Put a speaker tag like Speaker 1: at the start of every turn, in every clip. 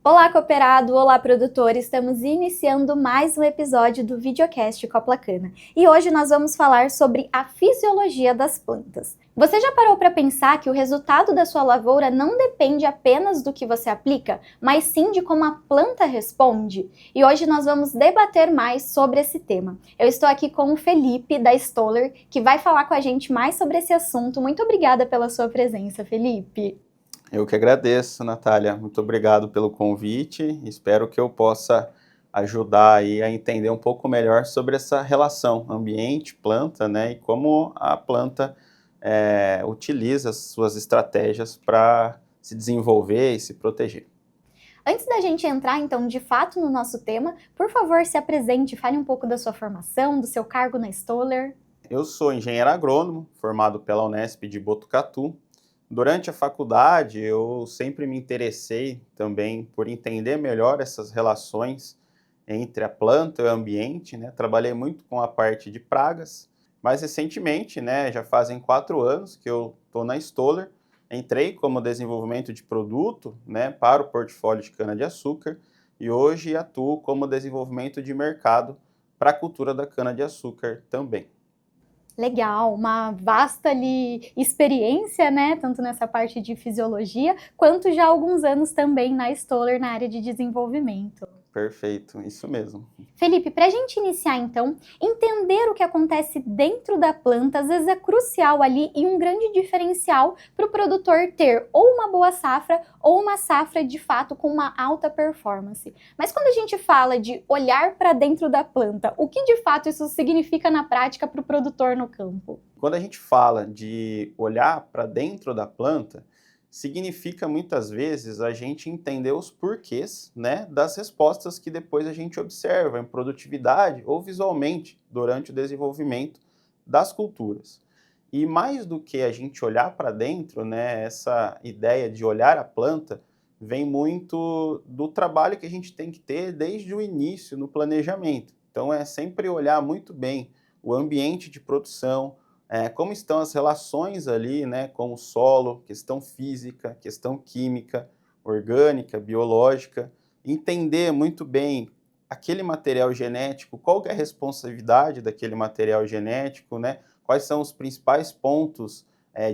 Speaker 1: Olá, cooperado! Olá, produtor! Estamos iniciando mais um episódio do videocast Coplacana. E hoje nós vamos falar sobre a fisiologia das plantas. Você já parou para pensar que o resultado da sua lavoura não depende apenas do que você aplica, mas sim de como a planta responde? E hoje nós vamos debater mais sobre esse tema. Eu estou aqui com o Felipe, da Stoller, que vai falar com a gente mais sobre esse assunto. Muito obrigada pela sua presença, Felipe!
Speaker 2: Eu que agradeço, Natália. Muito obrigado pelo convite. Espero que eu possa ajudar aí a entender um pouco melhor sobre essa relação ambiente-planta, né? E como a planta utiliza as suas estratégias para se desenvolver e se proteger.
Speaker 1: Antes da gente entrar, então, de fato no nosso tema, por favor, se apresente, fale um pouco da sua formação, do seu cargo na Stoller.
Speaker 2: Eu sou engenheiro agrônomo, formado pela Unesp de Botucatu. Durante a faculdade, eu sempre me interessei também por entender melhor essas relações entre a planta e o ambiente, né? Trabalhei muito com a parte de pragas, mas recentemente, né, já fazem 4 anos que eu estou na Stoller, entrei como desenvolvimento de produto, né, para o portfólio de cana-de-açúcar e hoje atuo como desenvolvimento de mercado para a cultura da cana-de-açúcar também.
Speaker 1: Legal, uma vasta ali experiência, né, tanto nessa parte de fisiologia, quanto já há alguns anos também na Stoller, na área de desenvolvimento.
Speaker 2: Perfeito, isso mesmo.
Speaker 1: Felipe, para a gente iniciar então, entender o que acontece dentro da planta, às vezes é crucial ali e um grande diferencial para o produtor ter ou uma boa safra ou uma safra de fato com uma alta performance. Mas quando a gente fala de olhar para dentro da planta, o que de fato isso significa na prática para o produtor no campo?
Speaker 2: Quando a gente fala de olhar para dentro da planta, significa muitas vezes a gente entender os porquês, né, das respostas que depois a gente observa em produtividade ou visualmente durante o desenvolvimento das culturas. E mais do que a gente olhar para dentro, né, essa ideia de olhar a planta vem muito do trabalho que a gente tem que ter desde o início no planejamento. Então é sempre olhar muito bem o ambiente de produção, como estão as relações ali, né, com o solo, questão física, questão química, orgânica, biológica, entender muito bem aquele material genético, qual que é a responsabilidade daquele material genético, né, quais são os principais pontos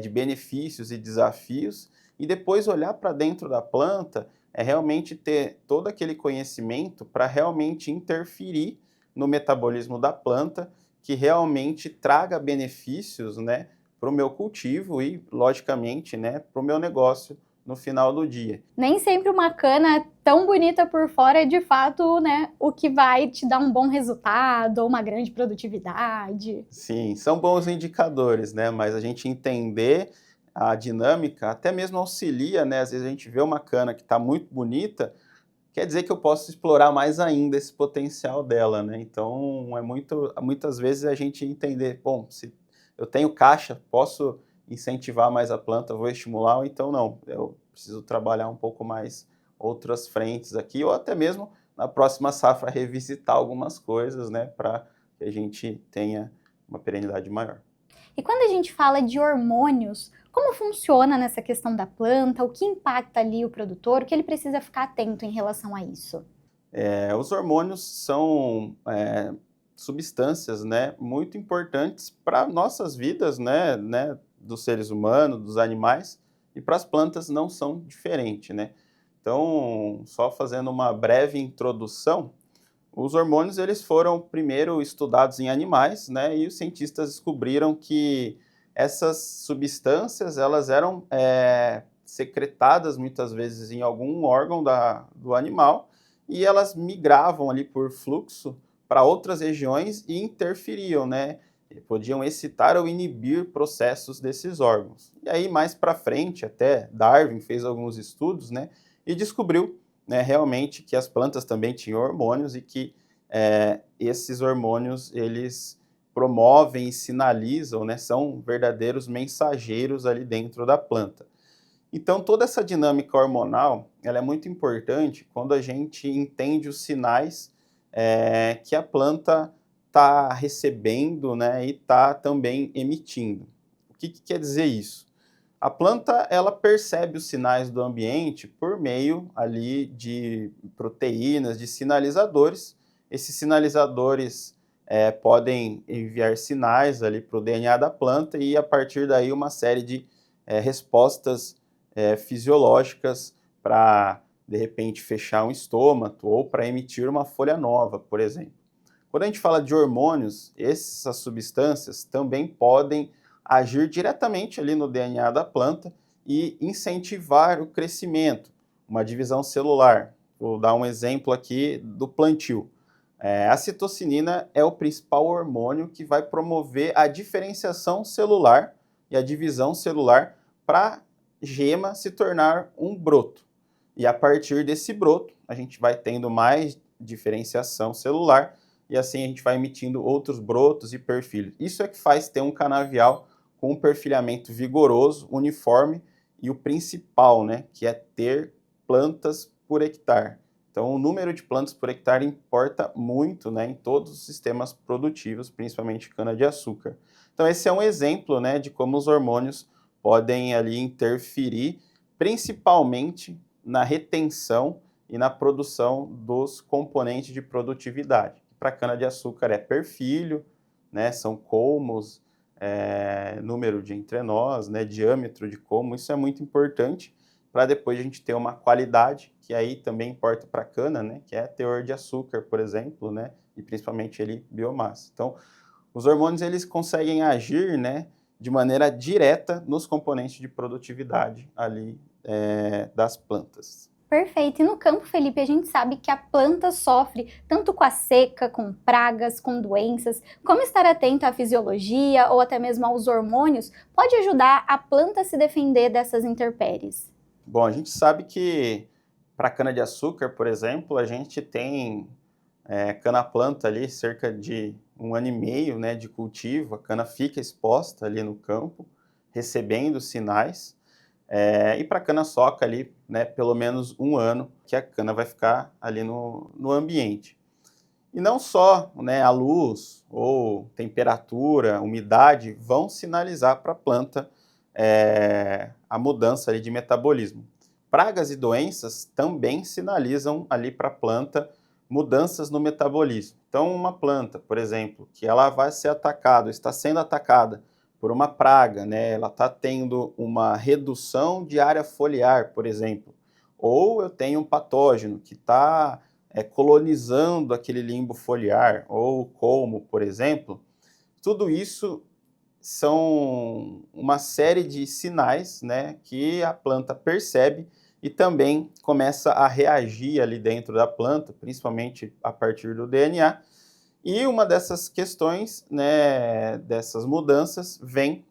Speaker 2: de benefícios e desafios, e depois olhar para dentro da planta, realmente ter todo aquele conhecimento para realmente interferir no metabolismo da planta, que realmente traga benefícios, né, para o meu cultivo e, logicamente, né, para o meu negócio no final do dia.
Speaker 1: Nem sempre uma cana tão bonita por fora é de fato, né, o que vai te dar um bom resultado ou uma grande produtividade.
Speaker 2: Sim, são bons indicadores, né, mas a gente entender a dinâmica até mesmo auxilia, né, às vezes a gente vê uma cana que está muito bonita, quer dizer que eu posso explorar mais ainda esse potencial dela, né? Então, muitas vezes a gente entender, bom, se eu tenho caixa, posso incentivar mais a planta, vou estimular, ou então não, eu preciso trabalhar um pouco mais outras frentes aqui, ou até mesmo na próxima safra revisitar algumas coisas, né, para que a gente tenha uma perenidade maior.
Speaker 1: E quando a gente fala de hormônios, como funciona nessa questão da planta? O que impacta ali o produtor? O que ele precisa ficar atento em relação a isso?
Speaker 2: Os hormônios são substâncias, né, muito importantes para nossas vidas, né, dos seres humanos, dos animais, e para as plantas não são diferente, né. Então, só fazendo uma breve introdução, os hormônios eles foram primeiro estudados em animais, né, e os cientistas descobriram que essas substâncias elas eram secretadas muitas vezes em algum órgão do animal e elas migravam ali por fluxo para outras regiões e interferiam, né? E podiam excitar ou inibir processos desses órgãos. E aí mais para frente, até Darwin fez alguns estudos, né, e descobriu, né, realmente que as plantas também tinham hormônios e que esses hormônios eles promovem e sinalizam, né, são verdadeiros mensageiros ali dentro da planta. Então toda essa dinâmica hormonal, ela é muito importante quando a gente entende os sinais que a planta está recebendo, né, e está também emitindo. O que quer dizer isso? A planta, ela percebe os sinais do ambiente por meio ali de proteínas, de sinalizadores. Esses sinalizadores podem enviar sinais ali para o DNA da planta e a partir daí uma série de respostas fisiológicas para, de repente, fechar um estômago ou para emitir uma folha nova, por exemplo. Quando a gente fala de hormônios, essas substâncias também podem agir diretamente ali no DNA da planta e incentivar o crescimento, uma divisão celular. Vou dar um exemplo aqui do plantio. A citocinina é o principal hormônio que vai promover a diferenciação celular e a divisão celular para a gema se tornar um broto. E a partir desse broto, a gente vai tendo mais diferenciação celular e assim a gente vai emitindo outros brotos e perfilhos. Isso é que faz ter um canavial com um perfilhamento vigoroso, uniforme e o principal, né, que é ter plantas por hectare. Então, o número de plantas por hectare importa muito, né, em todos os sistemas produtivos, principalmente cana-de-açúcar. Então, esse é um exemplo, né, de como os hormônios podem ali interferir, principalmente na retenção e na produção dos componentes de produtividade. Para cana-de-açúcar é perfilho, né, são colmos, número de entrenós, né, diâmetro de colmo, isso é muito importante para depois a gente ter uma qualidade, que aí também importa para a cana, né, que é teor de açúcar, por exemplo, né, e principalmente ele biomassa. Então, os hormônios eles conseguem agir, né, de maneira direta nos componentes de produtividade ali das plantas.
Speaker 1: Perfeito. E no campo, Felipe, a gente sabe que a planta sofre tanto com a seca, com pragas, com doenças. Como estar atento à fisiologia ou até mesmo aos hormônios pode ajudar a planta a se defender dessas intempéries?
Speaker 2: Bom, a gente sabe que para cana-de-açúcar, por exemplo, a gente tem cana-planta ali cerca de 1 ano e meio, né, de cultivo, a cana fica exposta ali no campo, recebendo sinais. E para a cana-soca ali, né, pelo menos 1 ano que a cana vai ficar ali no ambiente. E não só, né, a luz ou temperatura, umidade vão sinalizar para a planta a mudança ali de metabolismo. Pragas e doenças também sinalizam ali para a planta mudanças no metabolismo. Então, uma planta, por exemplo, que ela vai ser atacada, está sendo atacada por uma praga, né? Ela está tendo uma redução de área foliar, por exemplo, ou eu tenho um patógeno que está colonizando aquele limbo foliar, ou colmo, por exemplo, tudo isso são uma série de sinais, né, que a planta percebe e também começa a reagir ali dentro da planta, principalmente a partir do DNA. E uma dessas questões, né, dessas mudanças, vem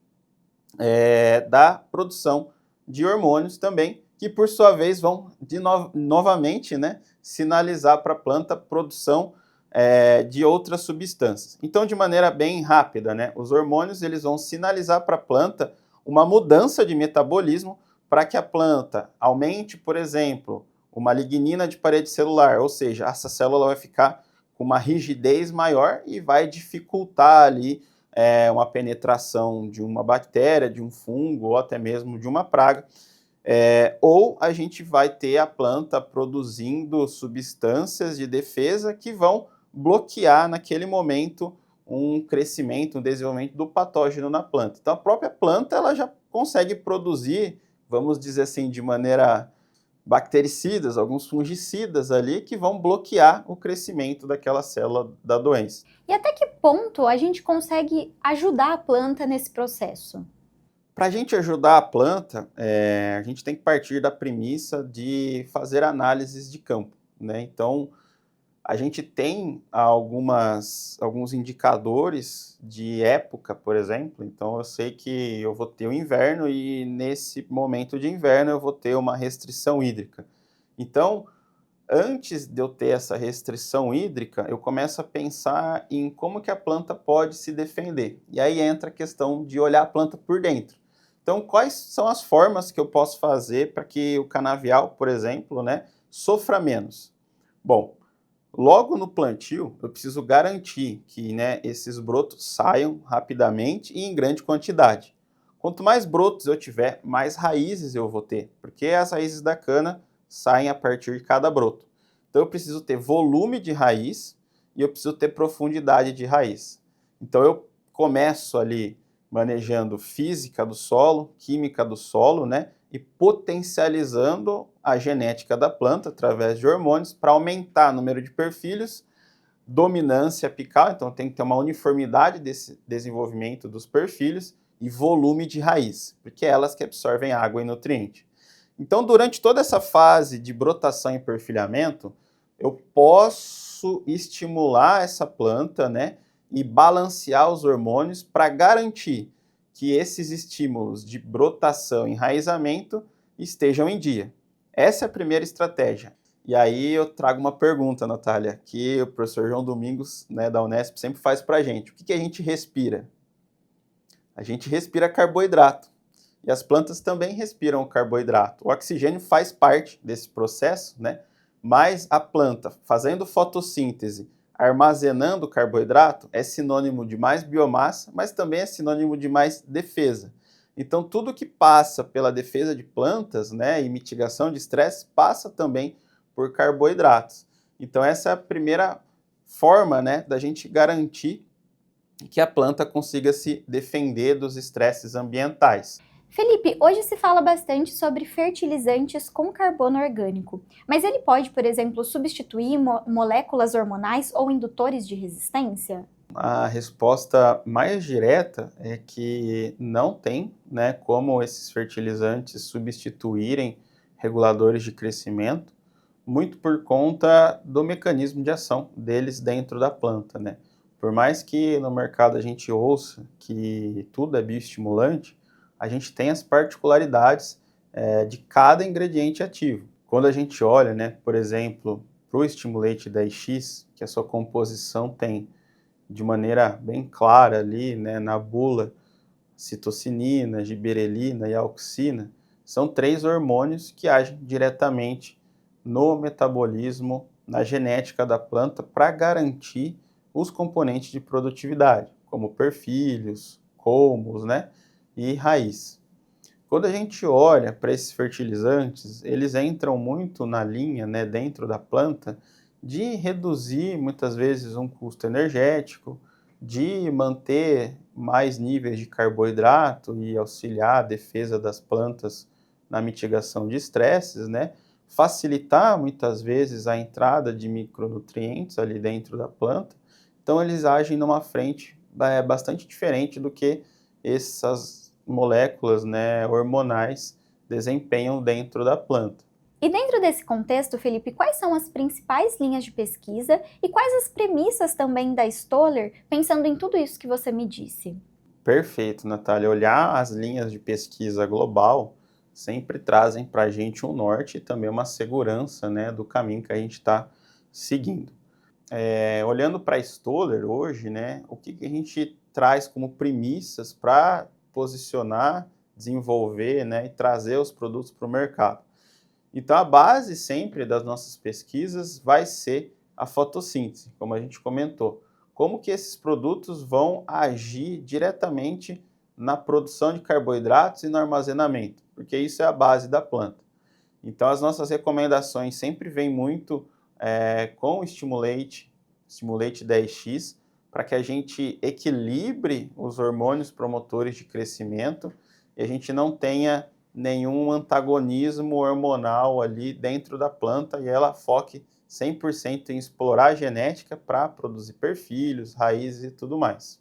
Speaker 2: da produção de hormônios também, que por sua vez vão novamente, né, sinalizar para a planta a produção de outras substâncias. Então, de maneira bem rápida, né, os hormônios eles vão sinalizar para a planta uma mudança de metabolismo para que a planta aumente, por exemplo, uma lignina de parede celular, ou seja, essa célula vai ficar com uma rigidez maior e vai dificultar ali uma penetração de uma bactéria, de um fungo ou até mesmo de uma praga. Ou a gente vai ter a planta produzindo substâncias de defesa que vão bloquear naquele momento um crescimento, um desenvolvimento do patógeno na planta. Então a própria planta ela já consegue produzir, vamos dizer assim, de maneira bactericidas, alguns fungicidas ali que vão bloquear o crescimento daquela célula da doença.
Speaker 1: E até que ponto a gente consegue ajudar a planta nesse processo?
Speaker 2: Para a gente ajudar a planta, a gente tem que partir da premissa de fazer análises de campo, né? Então, a gente tem alguns indicadores de época, por exemplo. Então, eu sei que eu vou ter o inverno e nesse momento de inverno eu vou ter uma restrição hídrica. Então, antes de eu ter essa restrição hídrica, eu começo a pensar em como que a planta pode se defender. E aí entra a questão de olhar a planta por dentro. Então, quais são as formas que eu posso fazer para que o canavial, por exemplo, né, sofra menos? Bom, logo no plantio, eu preciso garantir que, né, esses brotos saiam rapidamente e em grande quantidade. Quanto mais brotos eu tiver, mais raízes eu vou ter, porque as raízes da cana saem a partir de cada broto. Então eu preciso ter volume de raiz e eu preciso ter profundidade de raiz. Então eu começo ali manejando física do solo, química do solo, né? E potencializando a genética da planta através de hormônios para aumentar o número de perfilhos, dominância apical, então tem que ter uma uniformidade desse desenvolvimento dos perfilhos e volume de raiz, porque é elas que absorvem água e nutriente. Então, durante toda essa fase de brotação e perfilhamento, eu posso estimular essa planta, né, e balancear os hormônios para garantir que esses estímulos de brotação e enraizamento estejam em dia. Essa é a primeira estratégia. E aí eu trago uma pergunta, Natália, que o professor João Domingos, né, da Unesp, sempre faz para a gente. O que a gente respira? A gente respira carboidrato. E as plantas também respiram carboidrato. O oxigênio faz parte desse processo, né? Mas a planta fazendo fotossíntese, armazenando carboidrato, é sinônimo de mais biomassa, mas também é sinônimo de mais defesa. Então, tudo que passa pela defesa de plantas, né, e mitigação de estresse, passa também por carboidratos. Então, essa é a primeira forma, né, da gente garantir que a planta consiga se defender dos estresses ambientais.
Speaker 1: Felipe, hoje se fala bastante sobre fertilizantes com carbono orgânico, mas ele pode, por exemplo, substituir moléculas hormonais ou indutores de resistência?
Speaker 2: A resposta mais direta é que não tem, né, como esses fertilizantes substituírem reguladores de crescimento, muito por conta do mecanismo de ação deles dentro da planta, né? Por mais que no mercado a gente ouça que tudo é bioestimulante, a gente tem as particularidades de cada ingrediente ativo. Quando a gente olha, né, por exemplo, para o Stimulate 10X, que a sua composição tem de maneira bem clara ali, né, na bula, citocinina, giberelina e auxina, são 3 hormônios que agem diretamente no metabolismo, na genética da planta, para garantir os componentes de produtividade, como perfilhos, colmos, né, e raiz. Quando a gente olha para esses fertilizantes, eles entram muito na linha, né, dentro da planta, de reduzir muitas vezes um custo energético, de manter mais níveis de carboidrato e auxiliar a defesa das plantas na mitigação de estresses, né? Facilitar muitas vezes a entrada de micronutrientes ali dentro da planta. Então eles agem numa frente bastante diferente do que essas moléculas, né, hormonais desempenham dentro da planta.
Speaker 1: E dentro desse contexto, Felipe, quais são as principais linhas de pesquisa e quais as premissas também da Stoller, pensando em tudo isso que você me disse?
Speaker 2: Perfeito, Natália. Olhar as linhas de pesquisa global sempre trazem para a gente um norte e também uma segurança, né, do caminho que a gente está seguindo. Olhando para a Stoller hoje, né, o que a gente traz como premissas para posicionar, desenvolver, né, e trazer os produtos para o mercado? Então, a base sempre das nossas pesquisas vai ser a fotossíntese, como a gente comentou. Como que esses produtos vão agir diretamente na produção de carboidratos e no armazenamento, porque isso é a base da planta. Então, as nossas recomendações sempre vêm muito com o Stimulate 10X, para que a gente equilibre os hormônios promotores de crescimento e a gente não tenha nenhum antagonismo hormonal ali dentro da planta e ela foque 100% em explorar a genética para produzir perfilhos, raízes e tudo mais.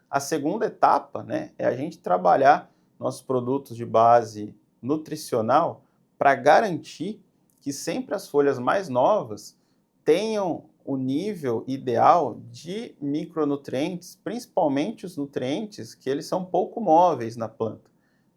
Speaker 2: A segunda etapa, né, é a gente trabalhar nossos produtos de base nutricional para garantir que sempre as folhas mais novas tenham o nível ideal de micronutrientes, principalmente os nutrientes que eles são pouco móveis na planta.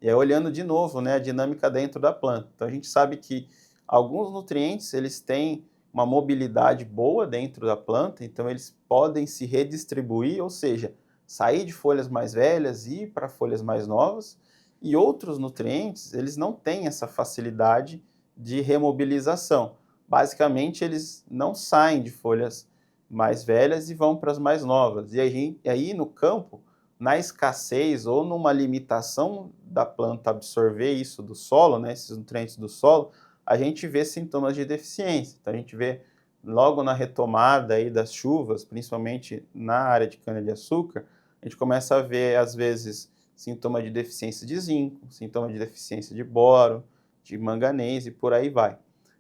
Speaker 2: E aí, olhando de novo, né, a dinâmica dentro da planta. Então, a gente sabe que alguns nutrientes eles têm uma mobilidade boa dentro da planta, então eles podem se redistribuir, ou seja, sair de folhas mais velhas e ir para folhas mais novas, e outros nutrientes, eles não têm essa facilidade de remobilização. Basicamente, eles não saem de folhas mais velhas e vão para as mais novas. E aí no campo, na escassez ou numa limitação da planta absorver isso do solo, né, esses nutrientes do solo, a gente vê sintomas de deficiência. Então, a gente vê logo na retomada aí das chuvas, principalmente na área de cana-de-açúcar, a gente começa a ver, às vezes, sintoma de deficiência de zinco, sintoma de deficiência de boro, de manganês e por aí vai.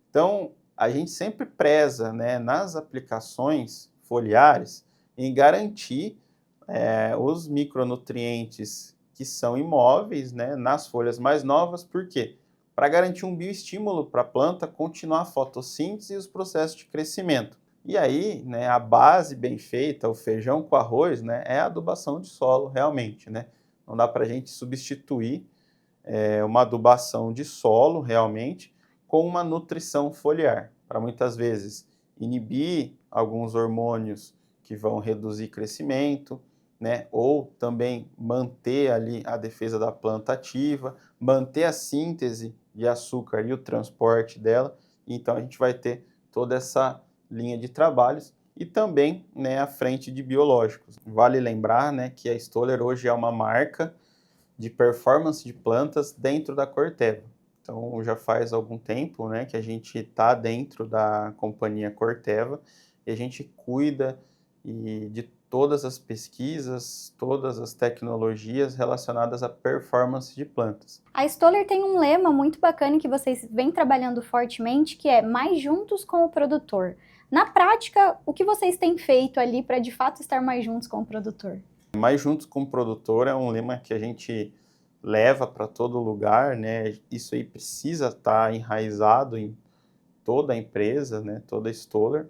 Speaker 2: Então, a gente sempre preza, né, nas aplicações foliares em garantir os micronutrientes que são imóveis, né, nas folhas mais novas. Por quê? Para garantir um bioestímulo para a planta continuar a fotossíntese e os processos de crescimento. E aí, né, a base bem feita, o feijão com arroz, né, é a adubação de solo, realmente, né? Não dá para a gente substituir uma adubação de solo, realmente, com uma nutrição foliar, para muitas vezes inibir alguns hormônios que vão reduzir crescimento, né? Ou também manter ali a defesa da planta ativa, manter a síntese de açúcar e o transporte dela. Então, a gente vai ter toda essa linha de trabalhos e também, né, a frente de biológicos. Vale lembrar, né, que a Stoller hoje é uma marca de performance de plantas dentro da Corteva. Então, já faz algum tempo, né, que a gente está dentro da companhia Corteva e a gente cuida de todas as pesquisas, todas as tecnologias relacionadas à performance de plantas.
Speaker 1: A Stoller tem um lema muito bacana que vocês vêm trabalhando fortemente, que é mais juntos com o produtor. Na prática, o que vocês têm feito ali para de fato estar mais juntos com o produtor?
Speaker 2: Mais juntos com o produtor é um lema que a gente leva para todo lugar, né? Isso aí precisa estar enraizado em toda a empresa, né? Toda a Stoller,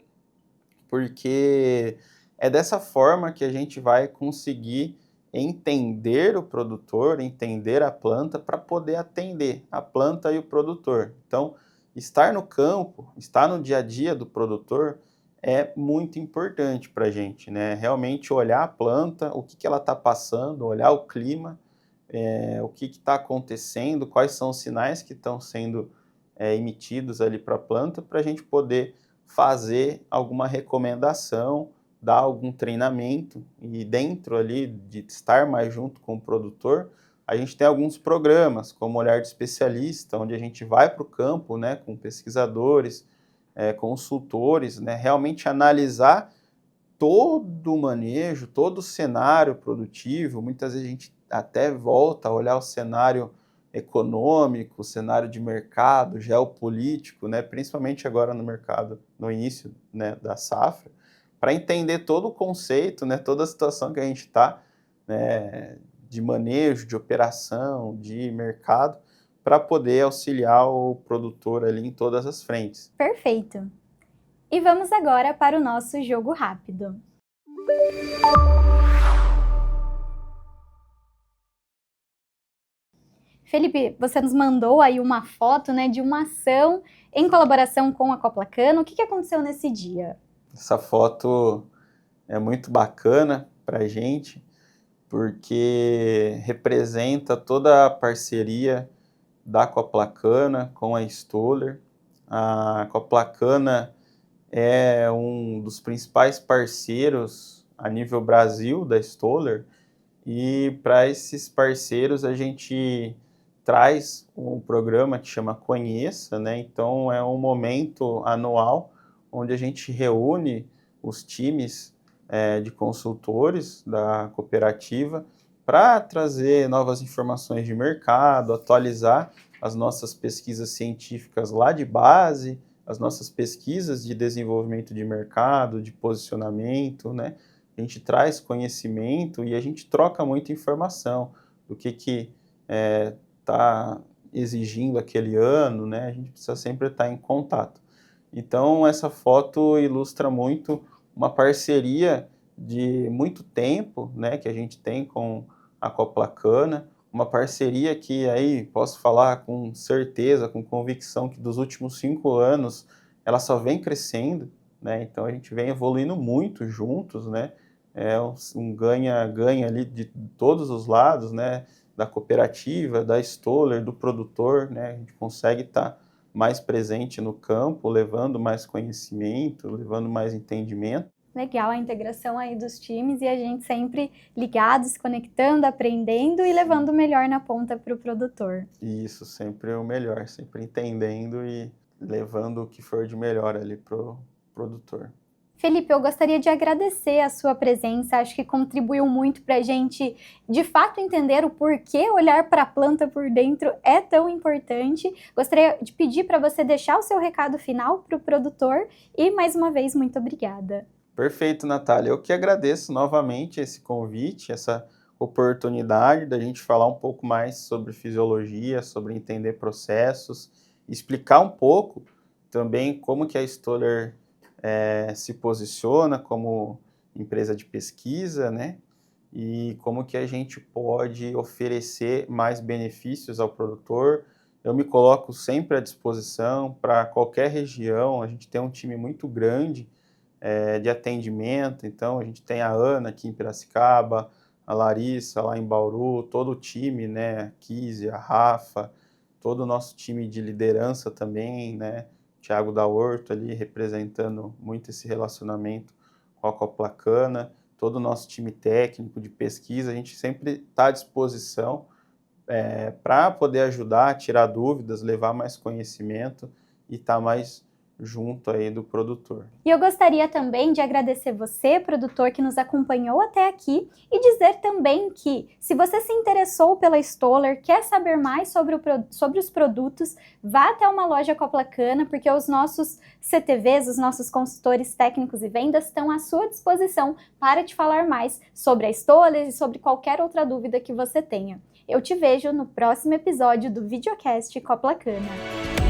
Speaker 2: porque é dessa forma que a gente vai conseguir entender o produtor, entender a planta para poder atender a planta e o produtor. Então, estar no campo, estar no dia a dia do produtor é muito importante para a gente, né? Realmente olhar a planta, o que ela está passando, olhar o clima, o que está acontecendo, quais são os sinais que estão sendo emitidos ali para a planta, para a gente poder fazer alguma recomendação, dar algum treinamento, e dentro ali de estar mais junto com o produtor, a gente tem alguns programas, como Olhar de Especialista, onde a gente vai para o campo, né, com pesquisadores, consultores, né, realmente analisar todo o manejo, todo o cenário produtivo. Muitas vezes a gente até volta a olhar o cenário econômico, o cenário de mercado, geopolítico, né, principalmente agora no mercado, no início, né, da safra, para entender todo o conceito, né, toda a situação que a gente está, né, de manejo, de operação, de mercado, para poder auxiliar o produtor ali em todas as frentes.
Speaker 1: Perfeito! E vamos agora para o nosso jogo rápido. Felipe, você nos mandou aí uma foto, né, de uma ação em colaboração com a Coplacana. O que aconteceu nesse dia?
Speaker 2: Essa foto é muito bacana para a gente, porque representa toda a parceria da Coplacana com a Stoller. A Coplacana é um dos principais parceiros a nível Brasil da Stoller, e para esses parceiros a gente traz um programa que chama Conheça, né? Então é um momento anual onde a gente reúne os times de consultores da cooperativa para trazer novas informações de mercado, atualizar as nossas pesquisas científicas lá de base, as nossas pesquisas de desenvolvimento de mercado, de posicionamento, né? A gente traz conhecimento e a gente troca muita informação do que está exigindo aquele ano, né? A gente precisa sempre estar em contato. Então, essa foto ilustra muito uma parceria de muito tempo, né, que a gente tem com a Coplacana, uma parceria que aí posso falar com certeza, com convicção, que dos últimos 5 anos ela só vem crescendo, né? Então a gente vem evoluindo muito juntos, né? É um ganha-ganha ali de todos os lados, né? Da cooperativa, da Stoller, do produtor, né? A gente consegue estar mais presente no campo, levando mais conhecimento, levando mais entendimento.
Speaker 1: Legal a integração aí dos times e a gente sempre ligado, se conectando, aprendendo e levando o melhor na ponta para o produtor.
Speaker 2: Isso, sempre o melhor, sempre entendendo e levando o que for de melhor ali pro produtor.
Speaker 1: Felipe, eu gostaria de agradecer a sua presença, acho que contribuiu muito para a gente, de fato, entender o porquê olhar para a planta por dentro é tão importante. Gostaria de pedir para você deixar o seu recado final para o produtor e, mais uma vez, muito obrigada.
Speaker 2: Perfeito, Natália. Eu que agradeço novamente esse convite, essa oportunidade da gente falar um pouco mais sobre fisiologia, sobre entender processos, explicar um pouco também como que a Stoller se posiciona como empresa de pesquisa, né? E como que a gente pode oferecer mais benefícios ao produtor. Eu me coloco sempre à disposição para qualquer região. A gente tem um time muito grande de atendimento, então a gente tem a Ana aqui em Piracicaba, a Larissa lá em Bauru, todo o time, né, a Kizzy, a Rafa, todo o nosso time de liderança também, né, Thiago da Horto ali representando muito esse relacionamento com a Coplacana, todo o nosso time técnico de pesquisa, a gente sempre está à disposição para poder ajudar, tirar dúvidas, levar mais conhecimento e estar mais junto aí do produtor.
Speaker 1: E eu gostaria também de agradecer você, produtor, que nos acompanhou até aqui e dizer também que, se você se interessou pela Stoller, quer saber mais sobre os produtos, vá até uma loja Coplacana, porque os nossos CTVs, os nossos consultores técnicos e vendas estão à sua disposição para te falar mais sobre a Stoller e sobre qualquer outra dúvida que você tenha. Eu te vejo no próximo episódio do Videocast Coplacana.